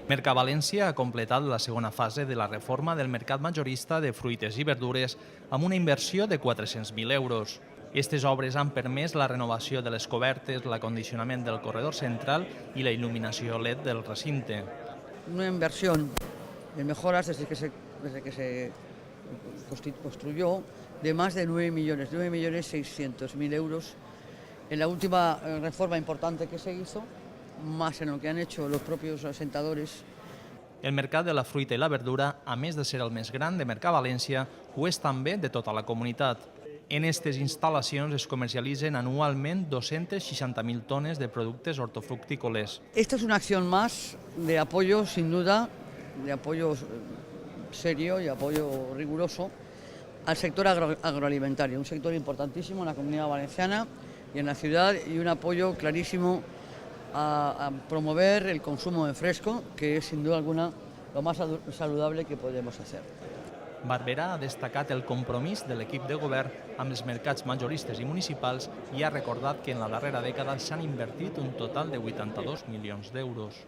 Mercavalència ha completat la segona fase de la reforma del mercat majorista de fruites i verdures amb una inversió de 400.000 euros. Aquestes obres han permès la renovació de les cobertes, l'acondicionament del corredor central i la il·luminació LED del recinte. Una inversión en mejoras desde que se construyó de más de 9.600.000 euros. En la última reforma importante que se hizo, más en lo que han hecho los propios asentadores. El mercat de la fruita i la verdura, a més de ser el més gran de Mercavalència, ho és també de tota la comunitat. En aquestes instal·lacions es comercialitzen anualment 260.000 tones de productes hortofructícoles. Esta es una acción más de apoyo, sin duda, de apoyo serio y apoyo riguroso al sector agroalimentario, un sector importantísimo en la Comunidad Valenciana y en la ciudad, y un apoyo clarísimo a promover el consumo de fresco, que es sin duda alguna lo más saludable que podemos hacer. Barberà ha destacat el compromís de l'equip de govern amb els mercats majoristes i municipals i ha recordat que en la darrera dècada s'han invertit un total de 82 milions d'euros.